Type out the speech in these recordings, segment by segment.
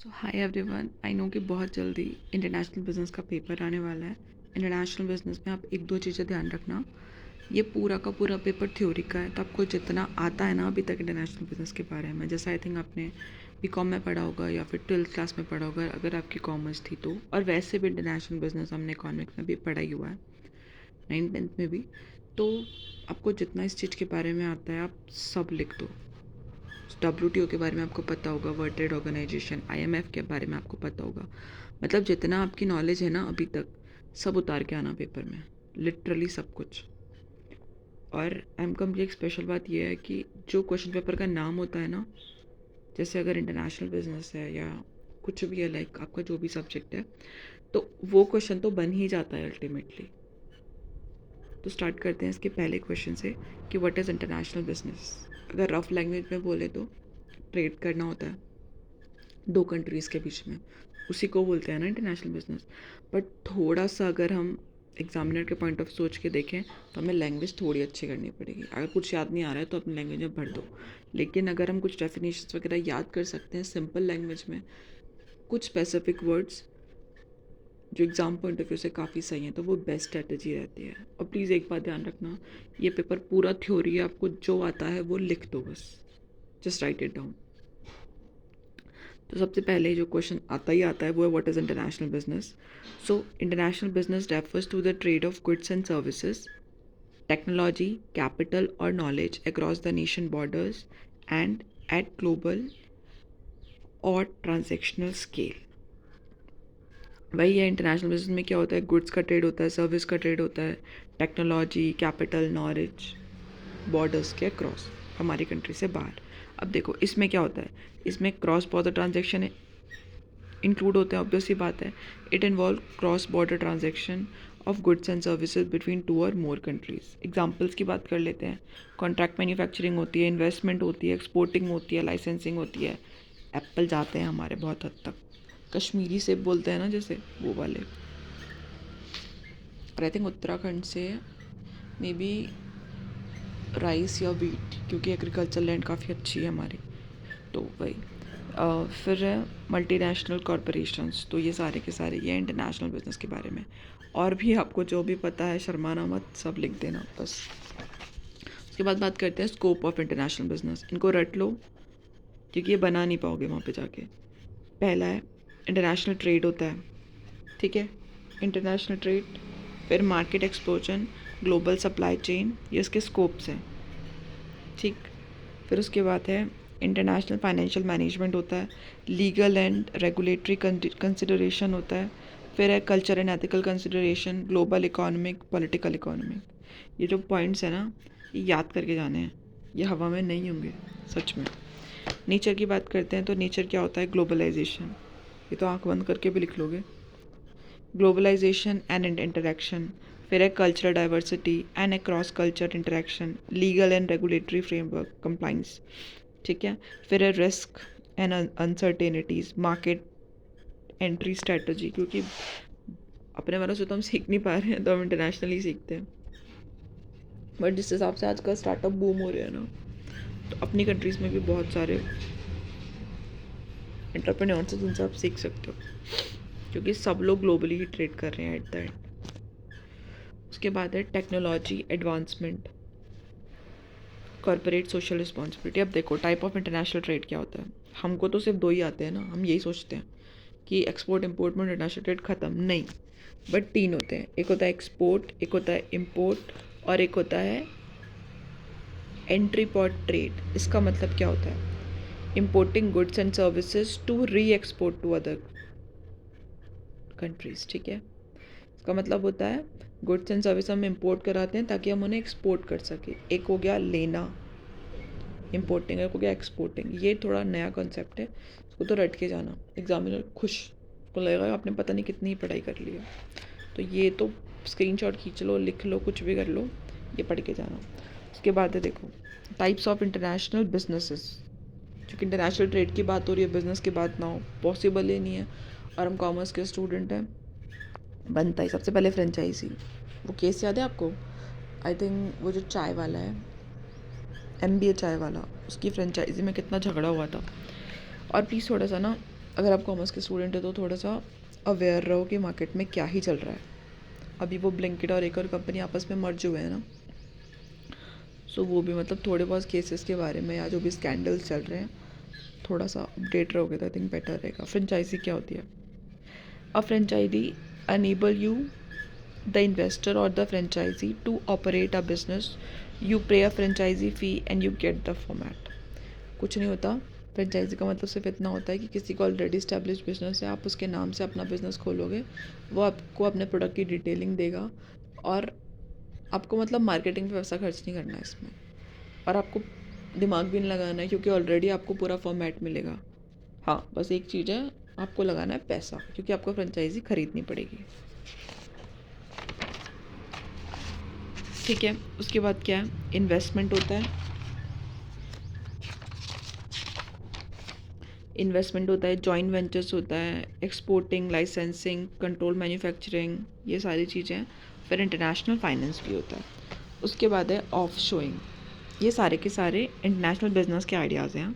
So hi everyone, I know कि बहुत जल्दी इंटरनेशनल बिजनेस का पेपर आने वाला है। इंटरनेशनल बिजनेस में आप एक दो चीज़ें ध्यान रखना। ये पूरा का पूरा पेपर थ्योरी का है, तो आपको जितना आता है ना अभी तक इंटरनेशनल बिजनेस के बारे में, जैसे आई थिंक आपने बीकॉम में पढ़ा होगा या फिर 12th क्लास में पढ़ा होगा अगर आपकी कॉमर्स थी तो, और वैसे भी इंटरनेशनल बिजनेस हमने इकोनॉमिक्स में भी पढ़ा ही हुआ है, 9th 10th में भी। तो आपको जितना इस चीज़ के बारे में आता है आप सब लिख दो। WTO के बारे में आपको पता होगा, वर्ल्ड ट्रेड ऑर्गेनाइजेशन, IMF के बारे में आपको पता होगा। मतलब जितना आपकी नॉलेज है ना अभी तक, सब उतार के आना पेपर में, लिटरली सब कुछ। और M.Com की एक स्पेशल बात यह है कि जो क्वेश्चन पेपर का नाम होता है ना, जैसे अगर इंटरनेशनल बिजनेस है या कुछ भी है, लाइक आपका जो भी सब्जेक्ट है, तो वो क्वेश्चन तो बन ही जाता है अल्टीमेटली। तो स्टार्ट करते हैं इसके पहले क्वेश्चन से कि व्हाट इज़ इंटरनेशनल बिजनेस। अगर रफ लैंग्वेज में बोले तो ट्रेड करना होता है दो कंट्रीज़ के बीच में, उसी को बोलते हैं ना इंटरनेशनल बिजनेस। बट थोड़ा सा अगर हम एग्जामिनर के पॉइंट ऑफ सोच के देखें तो हमें लैंग्वेज थोड़ी अच्छी करनी पड़ेगी। अगर कुछ याद नहीं आ रहा है तो अपनी लैंग्वेज में भर दो, लेकिन अगर हम कुछ डेफिनेशंस वगैरह याद कर सकते हैं सिंपल लैंग्वेज में, कुछ स्पेसिफिक वर्ड्स जो एग्ज़ाम पॉइंट ऑफ व्यू से काफ़ी सही हैं, तो वो बेस्ट स्ट्रेटजी रहती है। और प्लीज़ एक बात ध्यान रखना, ये पेपर पूरा थ्योरी है, आपको जो आता है वो लिख दो बस, जस्ट राइट इट डाउन। तो सबसे पहले जो क्वेश्चन आता ही आता है वो है what is international business. So international business refers to the trade of goods and services, technology, capital or knowledge across the nation borders and at global or transactional scale. वही है, इंटरनेशनल बिजनेस में क्या होता है, goods का trade होता है, service का ट्रेड होता है, टेक्नोलॉजी, कैपिटल, नॉलेज, बॉर्डर्स के अक्रॉस, हमारी कंट्री से बाहर। अब देखो इसमें क्या होता है, इसमें क्रॉस बॉर्डर ट्रांजेक्शन इंक्लूड होते हैं, ऑब्वियस सी बात है। It involve cross border transaction of goods and services between two और मोर कंट्रीज। एग्जाम्पल्स की बात कर लेते हैं। कॉन्ट्रैक्ट मैन्युफैक्चरिंग होती है, इन्वेस्टमेंट होती है, एक्सपोर्टिंग होती है, लाइसेंसिंग होती है। एप्पल जाते हैं हमारे बहुत हद तक, कश्मीरी सेब बोलते हैं ना जैसे, वो वाले। और आई थिंक उत्तराखंड से मे बी राइस या वीट, क्योंकि एग्रीकल्चर लैंड काफ़ी अच्छी है हमारी, तो वही। फिर है मल्टीनेशनल कॉरपोरेशंस, तो ये सारे के सारे ये इंटरनेशनल बिजनेस के बारे में। और भी आपको जो भी पता है शर्माना मत, सब लिख देना बस। उसके बाद बात करते हैं स्कोप ऑफ इंटरनेशनल बिजनेस। इनको रट लो क्योंकि ये बना नहीं पाओगे वहाँ पे जाके। पहला है इंटरनेशनल ट्रेड होता है, ठीक है, इंटरनेशनल ट्रेड। फिर market explosion, global supply chain, ये इसके स्कोप्स हैं, ठीक। फिर उसके बाद है इंटरनेशनल फाइनेंशियल मैनेजमेंट होता है, लीगल एंड रेगुलेटरी कंसिडरेशन होता है। फिर है culture and ethical consideration, global economic, political economic. ये जो पॉइंट्स हैं ना, ये याद करके जाने हैं, ये हवा में नहीं होंगे सच में। नेचर की बात करते हैं तो नेचर क्या होता है, ग्लोबलाइजेशन, ये तो आंख बंद करके भी लिख लोगे। Globalisation and interaction. फिर है cultural diversity and a cross culture interaction, legal and regulatory framework, compliance, ठीक है। फिर है risk and uncertainties, market entry strategy, क्योंकि अपने वालों से तो हम सीख नहीं पा रहे हैं, तो हम इंटरनेशनली सीखते हैं। बट जिस हिसाब से आजकल स्टार्टअप बूम हो रहे हैं ना, तो अपनी कंट्रीज़ में भी बहुत सारे एंटरप्रेन्योर्स हैं जिनसे आप सीख सकते हो, क्योंकि सब लोग ग्लोबली ही ट्रेड कर रहे हैं एट द एंड। उसके बाद है technology advancement, corporate social responsibility. अब देखो टाइप ऑफ इंटरनेशनल ट्रेड क्या होता है, हमको तो सिर्फ दो ही आते हैं ना, हम यही सोचते हैं कि एक्सपोर्ट इम्पोर्ट में इंटरनेशनल ट्रेड ख़त्म, नहीं। बट तीन होते हैं, एक होता है एक्सपोर्ट, एक होता है इम्पोर्ट, और एक होता है एंट्री पॉर्ट ट्रेड। इसका मतलब क्या होता है, importing goods and services to re export to other countries, ठीक है। इसका मतलब होता है गुड्स एंड सर्विस हम इंपोर्ट कराते हैं ताकि हम उन्हें एक्सपोर्ट कर सकें। एक हो गया लेना, इम्पोर्टिंग, एक हो गया एक्सपोर्टिंग। ये थोड़ा नया कॉन्सेप्ट है, इसको तो रट के जाना, एग्जामिनर खुश को लगेगा आपने पता नहीं कितनी पढ़ाई कर ली है। तो ये तो स्क्रीनशॉट खींच लो, लिख लो, कुछ भी कर लो, ये पढ़ के जाना। उसके बाद है देखो टाइप्स ऑफ इंटरनेशनल बिजनेसेस, क्योंकि इंटरनेशनल ट्रेड की बात हो रही है, बिजनेस की बात ना हो, पॉसिबल ही नहीं है। और हम कॉमर्स के स्टूडेंट हैं, बनता ही सबसे पहले फ्रेंचाइजी। वो केस याद है आपको, आई थिंक वो जो चाय वाला है, MBA चाय वाला, उसकी फ्रेंचाइजी में कितना झगड़ा हुआ था। और प्लीज़ थोड़ा सा ना अगर आप कॉमर्स के स्टूडेंट है तो थोड़ा सा अवेयर रहो कि मार्केट में क्या ही चल रहा है। अभी वो ब्लिंकिट और एक और कंपनी आपस में मर्ज हुए हैं ना, सो वो भी मतलब थोड़े बहुत केसेस के बारे में या जो भी स्कैंडल्स चल रहे हैं थोड़ा सा अपडेट रहोगे तो आई थिंक बेटर रहेगा। फ्रेंचाइजी क्या होती है? अ franchise enable you the investor or the franchisee to operate a business. You pay a franchisee fee and you get the format. कुछ नहीं होता। फ्रेंचाइजी का मतलब सिर्फ इतना होता है कि किसी को ऑलरेडी स्टैब्लिश बिजनेस है, आप उसके नाम से अपना बिजनेस खोलोगे, वो आपको अपने प्रोडक्ट की डिटेलिंग देगा और आपको मतलब मार्केटिंग पे पैसा खर्च नहीं करना है इसमें, और आपको दिमाग भी नहीं लगाना है क्योंकि ऑलरेडी आपको पूरा फॉर्मेट मिलेगा। हाँ, बस एक चीज़ है, आपको लगाना है पैसा क्योंकि आपको फ्रेंचाइजी खरीदनी पड़ेगी। ठीक है, उसके बाद क्या है? इन्वेस्टमेंट होता है। इन्वेस्टमेंट होता है, जॉइंट वेंचर्स होता है, एक्सपोर्टिंग, लाइसेंसिंग, कंट्रोल मैन्युफैक्चरिंग, ये सारी चीज़ें। फिर इंटरनेशनल फाइनेंस भी होता है। उसके बाद है ऑफ शोइंग। ये सारे के सारे इंटरनेशनल बिजनेस के आइडियाज़ हैं।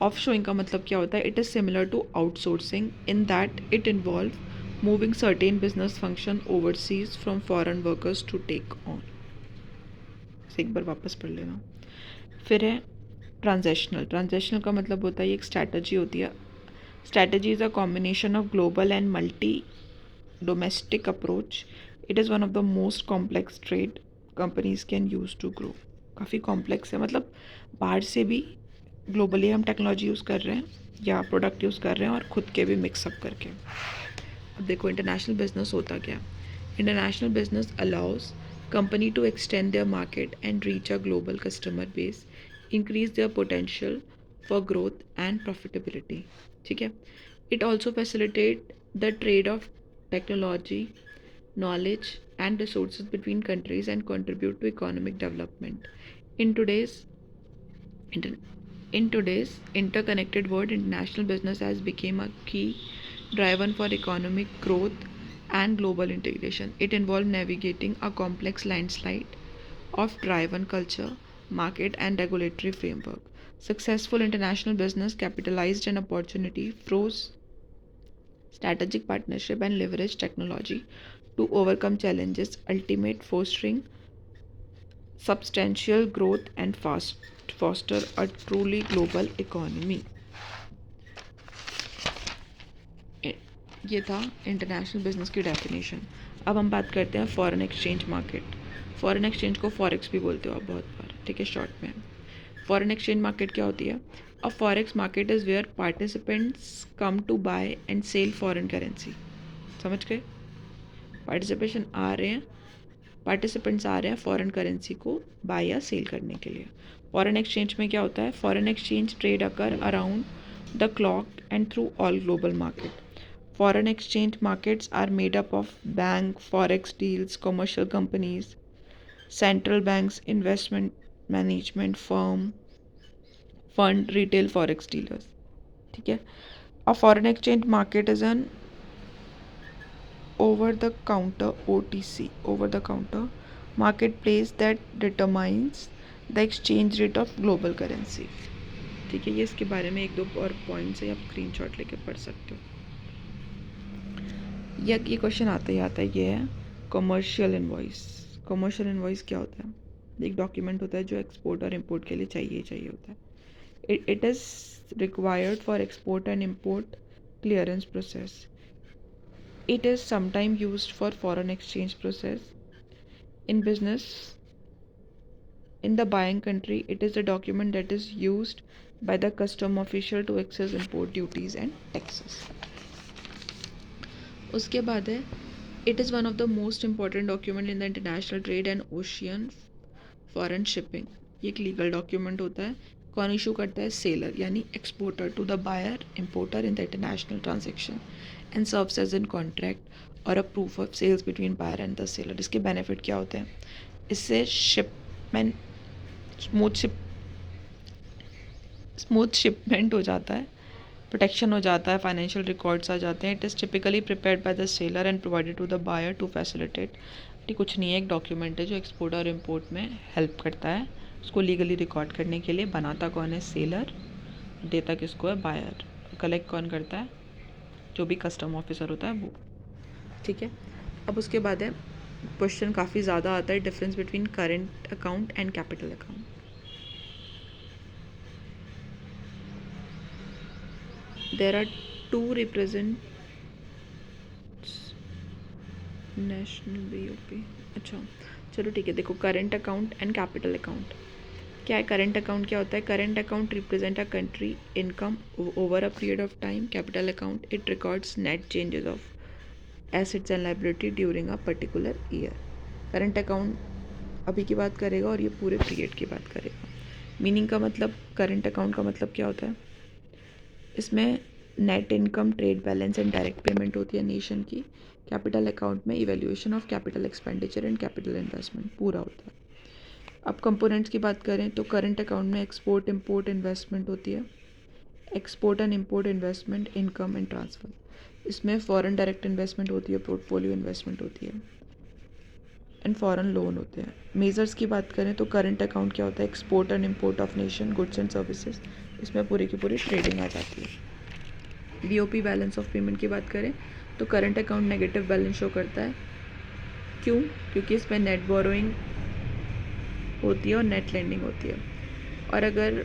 ऑफ शोइंग का मतलब क्या होता है? It is similar to outsourcing in that it involve moving certain business function overseas from foreign workers to take on. एक बार वापस पढ़ लेना। फिर है ट्रांजेक्शनल। ट्रांजेक्शनल का मतलब होता है ये एक स्ट्रैटेजी होती है। Strategy is a combination of global and multi domestic approach. It is one of the most complex trade companies can use to grow. काफ़ी कॉम्प्लेक्स है, मतलब बाहर से भी ग्लोबली हम टेक्नोलॉजी यूज़ कर रहे हैं या प्रोडक्ट यूज़ कर रहे हैं और खुद के भी मिक्सअप करके। अब देखो इंटरनेशनल बिजनेस होता क्या? International business allows company to extend their market and reach a global customer base, increase their potential for growth and profitability. ठीक है? It also facilitate the trade of technology, knowledge and resources between countries and contribute to economic development. In today's inter- in today's interconnected world, international business has become a key driver for economic growth and global integration. It involved navigating a complex landslide of driven culture, market, and regulatory framework. Successful international business capitalized an opportunity, froze strategic partnership, and leveraged technology to overcome challenges, ultimate fostering substantial growth and foster a truly global economy. ये था international business की definition. अब हम बात करते हैं foreign exchange market. Foreign exchange को forex भी बोलते हो आप बहुत बार, ठीक है, शॉर्ट में। फॉरेन एक्सचेंज मार्केट क्या होती है? A forex market is where participants come to buy and sell foreign currency. समझ गए? पार्टिसिपेंट्स आ रहे हैं फॉरेन करेंसी को बाय या सेल करने के लिए। फॉरेन एक्सचेंज में क्या होता है? Foreign exchange trade occur around the clock and through all global market. Foreign exchange markets are made up of bank, forex deals, commercial companies, central banks, investment management firm, fund, retail forex dealers. ठीक है? A foreign exchange market is an over-the-counter OTC, over-the-counter marketplace that determines the exchange rate of global currency. ठीक है, ये इसके बारे में एक दो और पॉइंट्स है, आप स्क्रीनशॉट लेके पढ़ सकते हो। ये क्वेश्चन आता ही आता है, ये है कमर्शियल इनवॉइस। कमर्शियल इनवॉइस क्या होता है? एक डॉक्यूमेंट होता है जो एक्सपोर्ट और इंपोर्ट के लिए चाहिए होता है। It is required for export and import clearance process. It is sometime used for foreign exchange process in business in the buying country. It is a document that is used by the custom official to access import duties and taxes. उसके बाद है it is one of the most important document in the international trade and ocean foreign shipping. ये एक legal document होता है। कौन issue करता है? सेलर यानी exporter to the buyer importer in the international transaction and serves as in contract और a proof of sales between buyer and the seller. इसके बेनिफिट क्या होते हैं? इससे शिपमेंट स्मूथ शिपमेंट हो जाता है, प्रोटेक्शन हो जाता है, फाइनेंशियल रिकॉर्ड्स आ जाते हैं। It is typically prepared by the seller and provided to the buyer to facilitate. ये कुछ नहीं है, एक डॉक्यूमेंट है जो एक्सपोर्ट और इम्पोर्ट में हेल्प करता है। उसको लीगली रिकॉर्ड करने के लिए बनाता कौन है? सेलर। देता किसको है? बायर। कलेक्ट कौन करता है? जो भी कस्टम ऑफिसर होता है वो, ठीक है। अब उसके बाद है क्वेश्चन काफ़ी ज़्यादा आता है, difference between current account and capital account. There are to represent national BOP. अच्छा चलो ठीक है, देखो current account and capital account क्या है। करेंट अकाउंट क्या होता है? Current account represent a country income over a period of time. Capital account it records net changes of assets and liability during a particular year. Current account अभी की बात करेगा और ये पूरे पीरियड की बात करेगा। मीनिंग का मतलब, करंट अकाउंट का मतलब क्या होता है? इसमें net income, trade balance and direct payment होती है नेशन की। कैपिटल अकाउंट में evaluation of capital expenditure and capital investment पूरा होता है। अब कंपोनेंट्स की बात करें तो करंट अकाउंट में एक्सपोर्ट इंपोर्ट इन्वेस्टमेंट होती है। Export and import investment, income and transfer. इसमें फॉरेन डायरेक्ट इन्वेस्टमेंट होती है, पोर्टफोलियो इन्वेस्टमेंट होती है एंड फॉरेन लोन होते हैं। मेजर्स की बात करें तो करंट अकाउंट क्या होता है? Export and import of nation goods and services. इसमें पूरी की पूरी ट्रेडिंग आ जाती है। बीओपी बैलेंस ऑफ पेमेंट की बात करें तो current account negative balance show करता है। क्यों? क्योंकि इसमें नेट बोरोइंग होती है और नेट लेंडिंग होती है। और अगर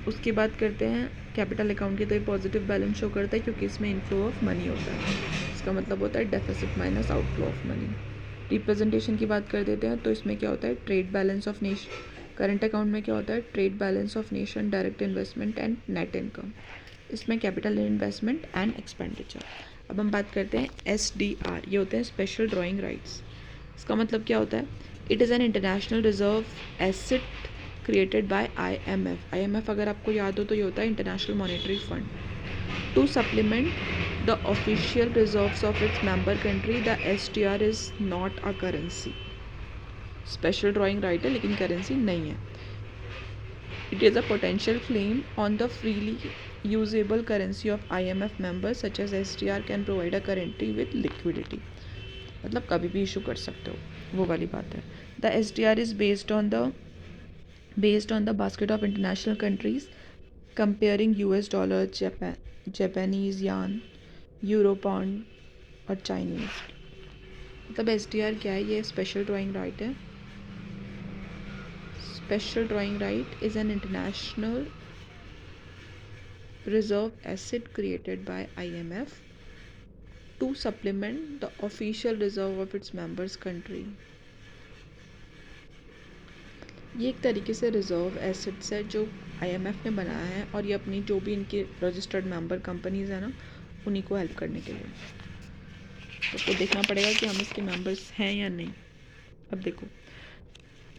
उसकी बात करते हैं कैपिटल अकाउंट की तो ये पॉजिटिव बैलेंस शो करता है क्योंकि इसमें इनफ्लो ऑफ मनी होता है। इसका मतलब होता है deficit minus outflow of money. Representation की बात कर देते हैं तो इसमें क्या होता है? Trade balance of nation. Current account में क्या होता है? Trade balance of nation, direct investment and net income. इसमें कैपिटल इन्वेस्टमेंट एंड एक्सपेंडिचर। अब हम बात करते हैं SDR, ये होते हैं स्पेशल ड्राइंग राइट्स। इसका मतलब क्या होता है? It is an international reserve asset created by IMF। IMF अगर आपको याद हो तो ये होता है international monetary fund. To supplement the official reserves of its member country, the SDR is not a currency. Special drawing right है लेकिन करेंसी नहीं है। It is a potential claim on the freely usable currency of IMF members such as SDR can provide a guarantee with liquidity। मतलब कभी भी issue कर सकते हो, वो वाली बात है। The SDR is based on the basket of international countries comparing US dollar, Japanese yen, euro pound और चाइनीज़। मतलब SDR क्या है? ये स्पेशल ड्राइंग राइट है। Special drawing right is an international reserve asset created by IMF to supplement the official reserve of its members country। ये एक तरीके से रिजर्व एसेट्स है जो IMF ने बनाया है और ये अपनी जो भी इनके रजिस्टर्ड मेंबर कंपनीज है ना, उन्हीं को हेल्प करने के लिए। तो आपको देखना पड़ेगा कि हम इसके मेंबर्स हैं या नहीं। अब देखो,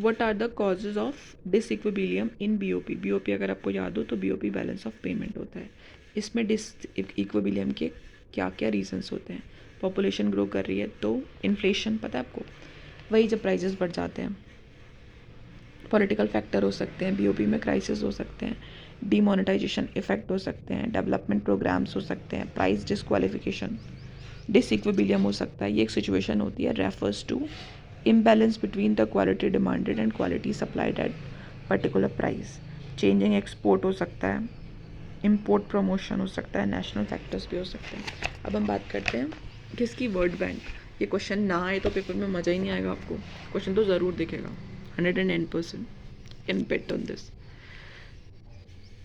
what are the causes of disequilibrium in BOP। BOP अगर आपको याद हो तो BOP बैलेंस ऑफ पेमेंट होता है। इसमें डिसइक्विलिब्रियम के क्या क्या रीजंस होते हैं? पॉपुलेशन ग्रो कर रही है तो इन्फ्लेशन, पता है आपको, वही जब प्राइजेस बढ़ जाते हैं। पॉलिटिकल फैक्टर हो सकते हैं, BOP में क्राइसिस हो सकते हैं, डीमोनेटाइजेशन इफेक्ट हो सकते हैं, डेवलपमेंट प्रोग्राम्स हो सकते हैं, प्राइस डिस्क्वालिफिकेशन, डिसइक्विलिब्रियम हो सकता है। ये एक सिचुएशन होती है, refers to imbalance between the quality demanded and quality supplied at particular price। Changing export हो सकता है, इंपोर्ट प्रमोशन हो सकता है, नेशनल फैक्टर्स भी हो सकते हैं। अब हम बात करते हैं किसकी? World bank. ये क्वेश्चन ना आए तो पेपर में मज़ा ही नहीं आएगा आपको। क्वेश्चन तो ज़रूर दिखेगा, 110% can bet on this.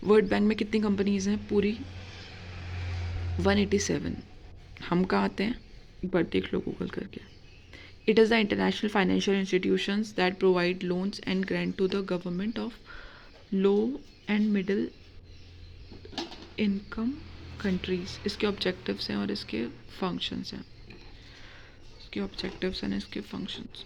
World bank में कितनी कंपनीज हैं? पूरी 187। हम कहाँ आते हैं? एक बार देख लो गूगल करके। It is the international financial institutions that provide loans and grant to the government of low and middle income countries। इसके objectives हैं और इसके functions हैं। इसके objectives हैं, इसके functions।